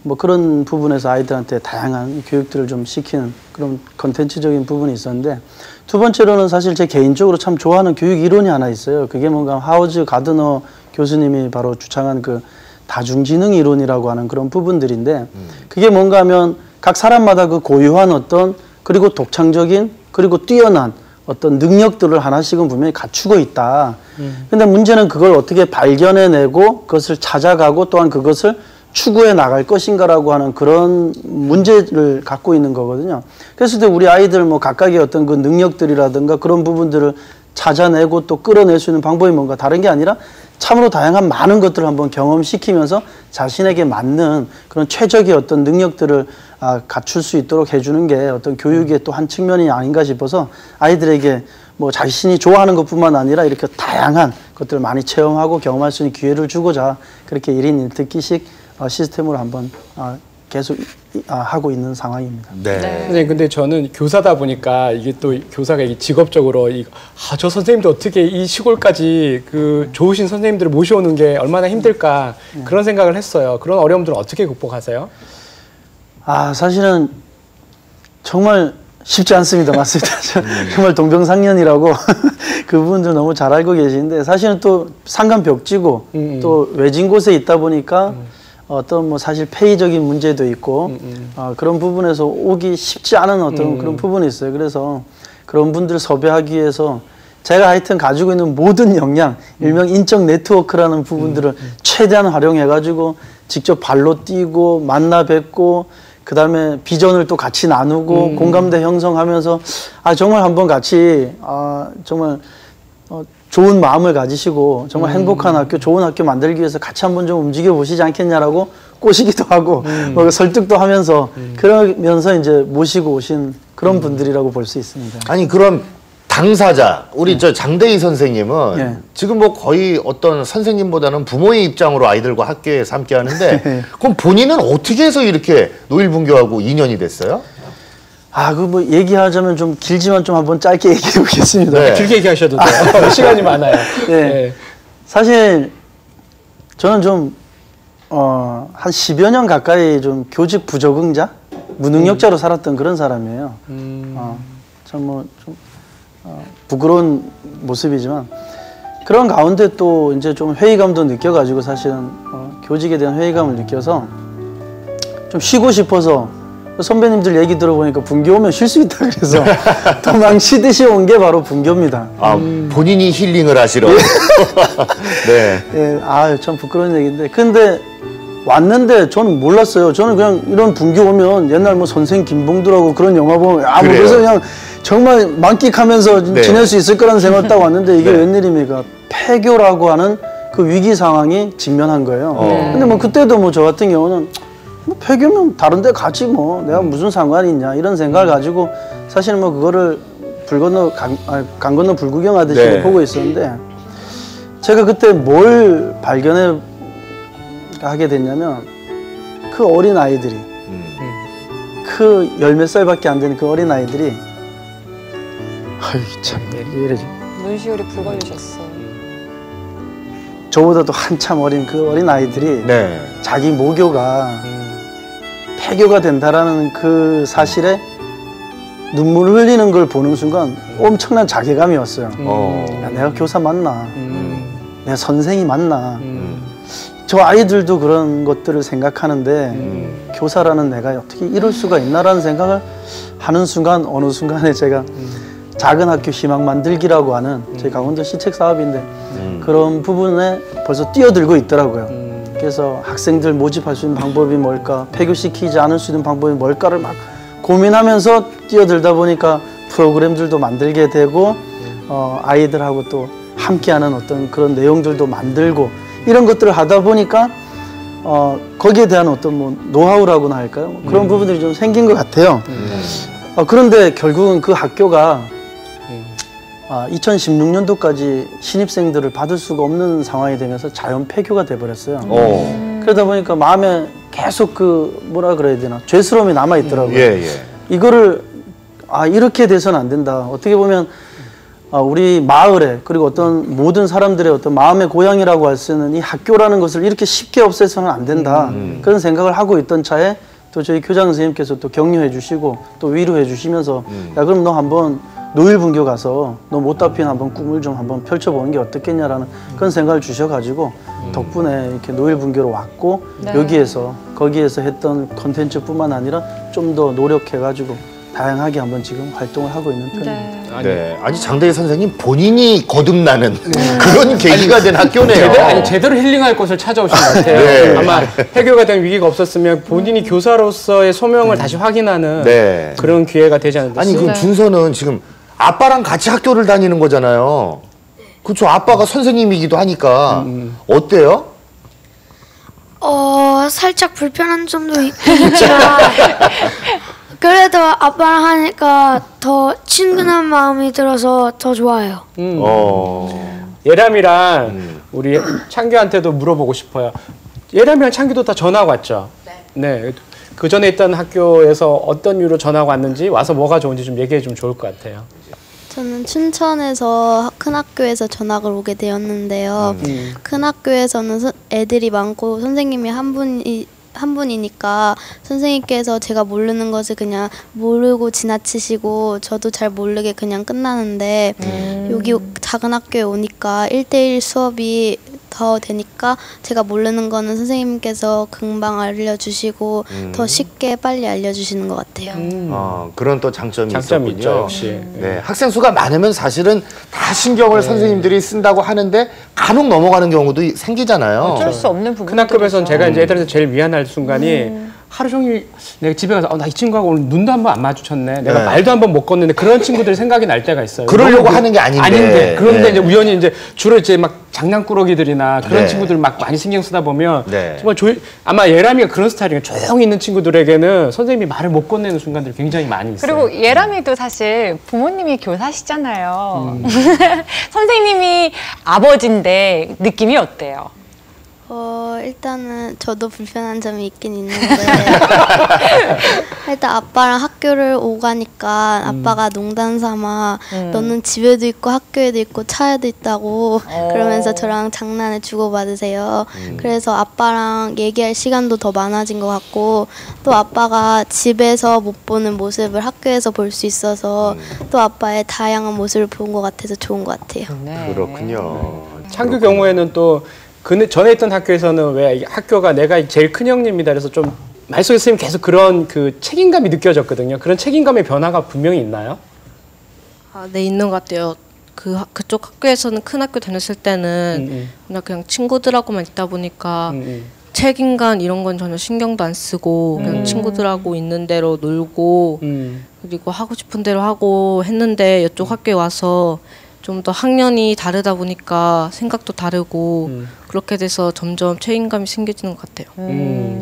뭐 그런 부분에서 아이들한테 다양한 교육들을 좀 시키는 그런 컨텐츠적인 부분이 있었는데 두 번째로는 사실 제 개인적으로 참 좋아하는 교육 이론이 하나 있어요. 그게 뭔가 하워즈 가드너 교수님이 바로 주창한 그 다중지능 이론이라고 하는 그런 부분들인데 그게 뭔가 하면 각 사람마다 그 고유한 어떤 그리고 독창적인 그리고 뛰어난 어떤 능력들을 하나씩은 분명히 갖추고 있다. 근데 문제는 그걸 어떻게 발견해내고 그것을 찾아가고 또한 그것을 추구해 나갈 것인가라고 하는 그런 문제를 갖고 있는 거거든요. 그래서 우리 아이들 뭐 각각의 어떤 그 능력들이라든가 그런 부분들을 찾아내고 또 끌어낼 수 있는 방법이 뭔가 다른 게 아니라 참으로 다양한 많은 것들을 한번 경험시키면서 자신에게 맞는 그런 최적의 어떤 능력들을 갖출 수 있도록 해주는 게 어떤 교육의 또 한 측면이 아닌가 싶어서 아이들에게 뭐 자신이 좋아하는 것뿐만 아니라 이렇게 다양한 것들을 많이 체험하고 경험할 수 있는 기회를 주고자 그렇게 1인 1특기식 시스템으로 한번 계속 하고 있는 상황입니다. 네. 근데 저는 교사다 보니까 이게 또 교사가 직업적으로 저 선생님도 어떻게 이 시골까지 그 좋으신 선생님들을 모셔오는 게 얼마나 힘들까 그런 생각을 했어요. 그런 어려움들은 어떻게 극복하세요? 사실은 정말 쉽지 않습니다. 맞습니다. 정말 동병상련이라고 그 부분들 너무 잘 알고 계시는데 사실은 또 산간벽지고 또 외진 곳에 있다 보니까 어떤 뭐 사실 폐의적인 문제도 있고 그런 부분에서 오기 쉽지 않은 어떤 그런 부분이 있어요. 그래서 그런 분들 섭외하기 위해서 제가 하여튼 가지고 있는 모든 역량, 일명 인적 네트워크라는 부분들을 최대한 활용해가지고 직접 발로 뛰고 만나 뵙고 그 다음에 비전을 또 같이 나누고 공감대 형성하면서 정말 한번 같이 정말 좋은 마음을 가지시고 정말 행복한 학교, 좋은 학교 만들기 위해서 같이 한번 좀 움직여 보시지 않겠냐라고 꼬시기도 하고 뭐 설득도 하면서 그러면서 이제 모시고 오신 그런 분들이라고 볼 수 있습니다. 아니 그럼 당사자 우리 저 장대희 선생님은 지금 뭐 거의 어떤 선생님보다는 부모의 입장으로 아이들과 학교에서 함께 하는데 그럼 본인은 어떻게 해서 이렇게 노일분교하고 인연이 됐어요? 그 뭐 얘기하자면 좀 길지만 좀 한번 짧게 얘기해 보겠습니다. 네. 길게 얘기하셔도 돼요. 시간이 많아요. 네. 사실 저는 좀 한 10여 년 가까이 좀 교직 부적응자, 무능력자로 살았던 그런 사람이에요. 참 뭐 좀 부끄러운 모습이지만 그런 가운데 또 이제 좀 회의감도 느껴가지고 사실은 교직에 대한 회의감을 느껴서 좀 쉬고 싶어서 선배님들 얘기 들어보니까 분교 오면 쉴 수 있다 그래서 도망치듯이 온 게 바로 분교입니다. 본인이 힐링을 하시러. 네. 참 부끄러운 얘기인데 근데 왔는데 저는 몰랐어요. 저는 그냥 이런 분교 오면 옛날 뭐 선생 김봉두라고 그런 영화 보면 뭐 그래서 그냥 정말 만끽하면서 지낼 수 있을 거라는 생각을 딱 왔는데 이게 웬일입니까? 폐교라고 하는 그 위기 상황이 직면한 거예요. 근데 뭐 그때도 뭐 저 같은 경우는 뭐 폐교면 다른 데 가지 뭐 내가 무슨 상관이 있냐 이런 생각을 가지고 사실 뭐 그거를 강 건너 불구경하듯이 보고 있었는데 제가 그때 뭘 발견해 하게 됐냐면 그 어린 아이들이 그 10몇 살밖에 안 되는 그 어린 아이들이 참 이래지 눈시울이 붉어지셨어. 저보다도 한참 어린 그 어린 아이들이 자기 모교가 폐교가 된다라는 그 사실에 눈물을 흘리는 걸 보는 순간 엄청난 자괴감이 왔어요. 야, 내가 교사 맞나? 내가 선생이 맞나? 저 아이들도 그런 것들을 생각하는데 교사라는 내가 어떻게 이럴 수가 있나라는 생각을 하는 순간 어느 순간에 제가 작은 학교 희망 만들기라고 하는 저희 강원도 시책 사업인데 그런 부분에 벌써 뛰어들고 있더라고요. 그래서 학생들 모집할 수 있는 방법이 뭘까, 폐교시키지 않을 수 있는 방법이 뭘까를 막 고민하면서 뛰어들다 보니까 프로그램들도 만들게 되고 아이들하고 또 함께하는 어떤 그런 내용들도 만들고 이런 것들을 하다 보니까 거기에 대한 어떤 뭐 노하우라고나 할까요? 그런 부분들이 좀 생긴 것 같아요. 그런데 결국은 그 학교가 2016년도까지 신입생들을 받을 수가 없는 상황이 되면서 자연 폐교가 돼버렸어요. 그러다 보니까 마음에 계속 그 뭐라 그래야 되나 죄스러움이 남아 있더라고요. 이거를 이렇게 돼서는 안 된다. 어떻게 보면 우리 마을에 그리고 어떤 모든 사람들의 어떤 마음의 고향이라고 할 수 있는 이 학교라는 것을 이렇게 쉽게 없애서는 안 된다. 그런 생각을 하고 있던 차에 또 저희 교장 선생님께서 또 격려해 주시고 또 위로해 주시면서 야 그럼 너 한번 노일분교 가서 너 못다 피운 한번 꿈을 좀 한번 펼쳐보는 게 어떻겠냐라는 그런 생각을 주셔가지고 덕분에 이렇게 노일분교로 왔고 거기에서 했던 컨텐츠뿐만 아니라 좀 더 노력해가지고 다양하게 한번 지금 활동을 하고 있는 편입니다. 네. 아니 장대희 선생님 본인이 거듭나는 그런 계기가 된 학교네요. 제대로 힐링할 곳을 찾아오신 것 같아요. 네. 아마 해교가 된 위기가 없었으면 본인이 교사로서의 소명을 다시 확인하는 그런 기회가 되지 않았을까. 아니 그럼 준서는 지금 아빠랑 같이 학교를 다니는 거잖아요. 그렇죠. 아빠가 선생님이기도 하니까 어때요? 살짝 불편한 점도 있지만 그래도 아빠랑 하니까 더 친근한 마음이 들어서 더 좋아요. 예람이랑 우리 창규한테도 물어보고 싶어요. 예람이랑 창규도 다 전화가 왔죠? 네. 그 전에 있던 학교에서 어떤 이유로 전화가 왔는지 와서 뭐가 좋은지 좀 얘기해 주면 좋을 것 같아요. 저는 춘천에서 큰 학교에서 전학을 오게 되었는데요. 큰 학교에서는 애들이 많고 선생님이 한 분이니까 선생님께서 제가 모르는 것을 그냥 모르고 지나치시고 저도 잘 모르게 그냥 끝나는데 여기 작은 학교에 오니까 1대1 수업이 더 되니까 제가 모르는 거는 선생님께서 금방 알려주시고 더 쉽게 빨리 알려주시는 것 같아요. 그런 또 장점이 있죠, 역시. 네, 학생 수가 많으면 사실은 다 신경을 선생님들이 쓴다고 하는데 간혹 넘어가는 경우도 생기잖아요. 어쩔 수 없는 부분. 큰 학급에서는 제가 이제 애들한테 제일 미안할 순간이 하루 종일 내가 집에 가서 나 이 친구하고 오늘 눈도 한번 안 마주쳤네. 내가 말도 한번 못 걷는데 그런 친구들이 생각이 날 때가 있어요. 그러려고 하는 게 아닌데. 그런데 이제 우연히 이제 주로 이제 막 장난꾸러기들이나 그런 친구들 막 많이 신경 쓰다 보면 정말 아마 예람이가 그런 스타일이에요. 조용히 있는 친구들에게는 선생님이 말을 못 건네는 순간들이 굉장히 많이 있어요. 그리고 예람이도 사실 부모님이 교사시잖아요. 선생님이 아버지인데 느낌이 어때요? 일단은 저도 불편한 점이 있긴 있는데 일단 아빠랑 학교를 오가니까 아빠가 농담 삼아 너는 집에도 있고 학교에도 있고 차에도 있다고 그러면서 저랑 장난을 주고받으세요. 그래서 아빠랑 얘기할 시간도 더 많아진 것 같고 또 아빠가 집에서 못 보는 모습을 학교에서 볼 수 있어서 또 아빠의 다양한 모습을 본 것 같아서 좋은 것 같아요. 그렇군요. 창규 경우에는 또 전에 있던 학교에서는 왜 학교가 내가 제일 큰 형님이다 그래서 좀 말속에 쓰면 계속 그런 그 책임감이 느껴졌거든요. 그런 책임감의 변화가 분명히 있나요? 네, 있는 것 같아요. 그쪽 학교에서는 큰 학교 다녔을 때는 그냥 친구들하고만 있다 보니까 책임감 이런 건 전혀 신경도 안 쓰고 그냥 친구들하고 있는 대로 놀고 그리고 하고 싶은 대로 하고 했는데 이쪽 학교에 와서 좀 더 학년이 다르다 보니까 생각도 다르고 그렇게 돼서 점점 책임감이 생겨지는 것 같아요.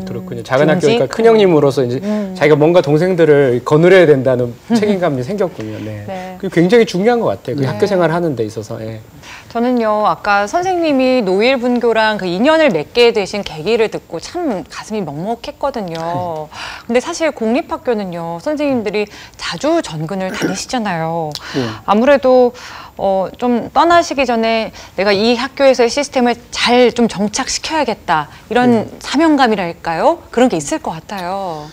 그렇군요. 작은 학교니까 큰 형님으로서 이제 자기가 뭔가 동생들을 거느려야 된다는 책임감이 생겼군요. 네. 그게 굉장히 중요한 것 같아요. 그 학교 생활을 하는 데 있어서. 저는요, 아까 선생님이 노일분교랑 그 인연을 맺게 되신 계기를 듣고 참 가슴이 먹먹했거든요. 근데 사실 공립학교는요, 선생님들이 자주 전근을 다니시잖아요. 아무래도 좀 떠나시기 전에 내가 이 학교에서의 시스템을 잘 좀 정착시켜야겠다. 이런 사명감이랄까요? 그런 게 있을 것 같아요.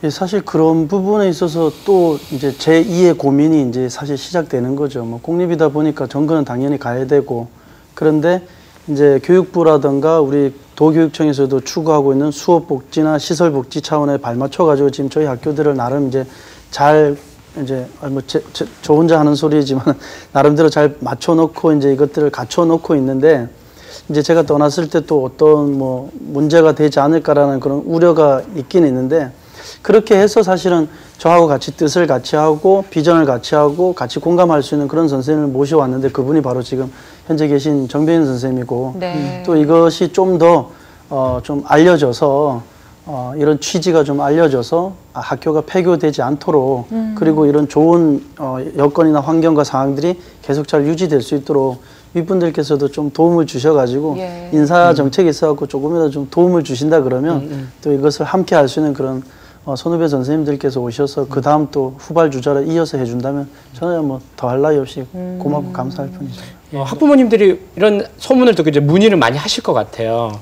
사실 그런 부분에 있어서 또 이제 제2의 고민이 이제 사실 시작되는 거죠. 뭐 공립이다 보니까 전근은 당연히 가야 되고 그런데 이제 교육부라든가 우리 도교육청에서도 추구하고 있는 수업복지나 시설복지 차원에 발맞춰 가지고 지금 저희 학교들을 나름 이제 잘 이제 저 혼자 하는 소리지만 나름대로 잘 맞춰놓고 이제 이것들을 갖춰놓고 있는데 이제 제가 떠났을 때 또 어떤 뭐 문제가 되지 않을까라는 그런 우려가 있긴 있는데 그렇게 해서 사실은 저하고 같이 뜻을 같이 하고 비전을 같이 하고 같이 공감할 수 있는 그런 선생님을 모셔왔는데 그분이 바로 지금 현재 계신 정배인 선생님이고 또 이것이 좀 더 좀 알려져서 이런 취지가 좀 알려져서 학교가 폐교되지 않도록 그리고 이런 좋은 여건이나 환경과 상황들이 계속 잘 유지될 수 있도록 윗분들께서도 좀 도움을 주셔가지고 인사 정책에 있어서 조금이라도 좀 도움을 주신다 그러면 또 이것을 함께 할 수 있는 그런 선후배 선생님들께서 오셔서 그 다음 또 후발주자를 이어서 해준다면 저는 뭐 더할 나위 없이 고맙고 감사할 뿐이죠. 학부모님들이 이런 소문을 듣고 이제 문의를 많이 하실 것 같아요.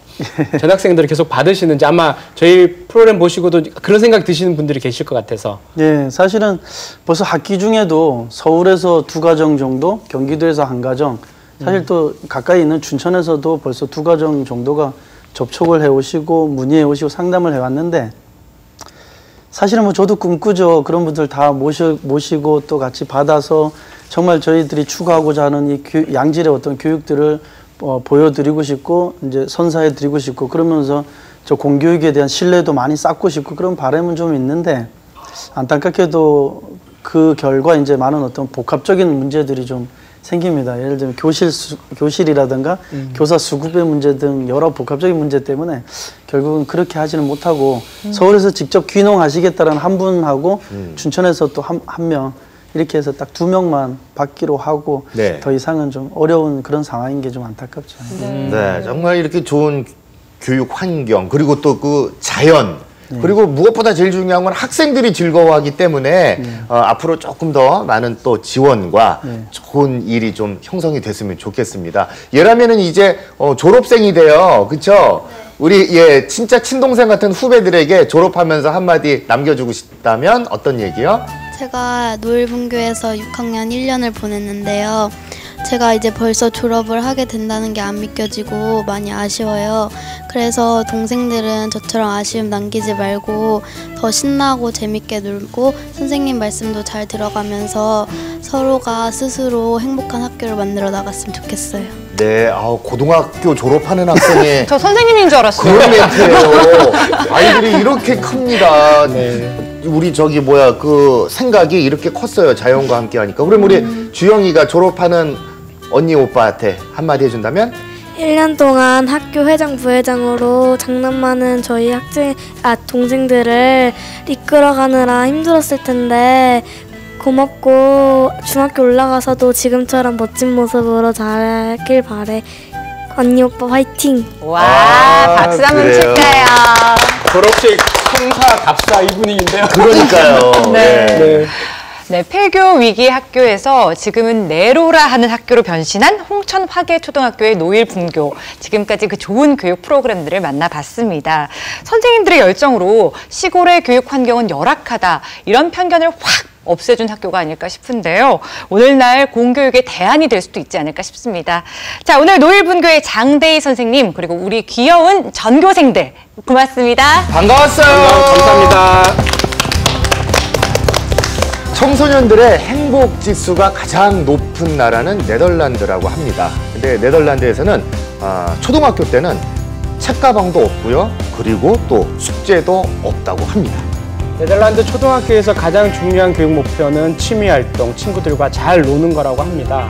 전학생들을 계속 받으시는지 아마 저희 프로그램 보시고도 그런 생각 드시는 분들이 계실 것 같아서. 예, 사실은 벌써 학기 중에도 서울에서 2가정 정도, 경기도에서 1가정, 사실 또 가까이 있는 춘천에서도 벌써 2가정 정도가 접촉을 해오시고 문의해 오시고 상담을 해왔는데 사실은 뭐 저도 꿈꾸죠. 그런 분들 다 모시고 또 같이 받아서 정말 저희들이 추구하고자 하는 이 양질의 어떤 교육들을 보여드리고 싶고 이제 선사해드리고 싶고 그러면서 저 공교육에 대한 신뢰도 많이 쌓고 싶고 그런 바람은 좀 있는데 안타깝게도 그 결과 이제 많은 어떤 복합적인 문제들이 좀 생깁니다. 예를 들면 교실이라든가 교사 수급의 문제 등 여러 복합적인 문제 때문에 결국은 그렇게 하지는 못하고 서울에서 직접 귀농하시겠다는 한 분하고 춘천에서 또 한 명 이렇게 해서 딱 2명만 받기로 하고 네. 더 이상은 좀 어려운 그런 상황인 게 좀 안타깝죠. 네, 정말 이렇게 좋은 교육 환경 그리고 또 그 자연 그리고 무엇보다 제일 중요한 건 학생들이 즐거워하기 때문에 앞으로 조금 더 많은 또 지원과 좋은 일이 좀 형성이 됐으면 좋겠습니다. 얘라면은 이제 졸업생이 돼요, 그렇죠? 우리 진짜 친동생 같은 후배들에게 졸업하면서 한마디 남겨주고 싶다면 어떤 얘기요? 제가 노일분교에서 6학년 1년을 보냈는데요. 제가 이제 벌써 졸업을 하게 된다는 게 안 믿겨지고 많이 아쉬워요. 그래서 동생들은 저처럼 아쉬움 남기지 말고 더 신나고 재밌게 놀고 선생님 말씀도 잘 들어가면서 서로가 스스로 행복한 학교를 만들어 나갔으면 좋겠어요. 네, 고등학교 졸업하는 학생의 저 선생님인 줄 알았어요. 그런 멘트예요. 아이들이 이렇게 큽니다. 네. 우리 그 생각이 이렇게 컸어요. 자연과 함께 하니까. 그럼 우리 주영이가 졸업하는 언니 오빠한테 한마디 해준다면? 1년 동안 학교 회장 부회장으로 장난 많은 저희 동생들을 이끌어가느라 힘들었을 텐데 고맙고 중학교 올라가서도 지금처럼 멋진 모습으로 잘하길 바래. 언니 오빠 화이팅! 와, 박수 한번 칠까요? 졸업식 성사 답사 이 분위기인데요. 그러니까요. 네, 폐교 위기 학교에서 지금은 내로라 하는 학교로 변신한 홍천 화계초등학교의 노일분교. 지금까지 그 좋은 교육 프로그램들을 만나봤습니다. 선생님들의 열정으로 시골의 교육 환경은 열악하다. 이런 편견을 확 없애준 학교가 아닐까 싶은데요. 오늘날 공교육의 대안이 될 수도 있지 않을까 싶습니다. 자, 오늘 노일분교의 장대희 선생님 그리고 우리 귀여운 전교생들 고맙습니다. 반가웠어요. 감사합니다. 청소년들의 행복 지수가 가장 높은 나라는 네덜란드라고 합니다. 근데 네덜란드에서는 초등학교 때는 책가방도 없고요. 그리고 또 숙제도 없다고 합니다. 네덜란드 초등학교에서 가장 중요한 교육 목표는 취미활동, 친구들과 잘 노는 거라고 합니다.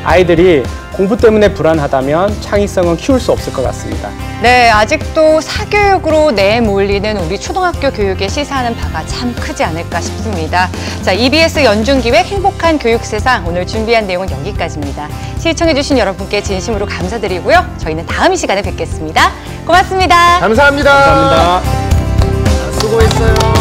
아이들이 공부 때문에 불안하다면 창의성은 키울 수 없을 것 같습니다. 네, 아직도 사교육으로 내몰리는 우리 초등학교 교육에 시사하는 바가 참 크지 않을까 싶습니다. 자, EBS 연중기획 행복한 교육세상 오늘 준비한 내용은 여기까지입니다. 시청해주신 여러분께 진심으로 감사드리고요. 저희는 다음 시간에 뵙겠습니다. 고맙습니다. 감사합니다. 감사합니다. 수고했어요.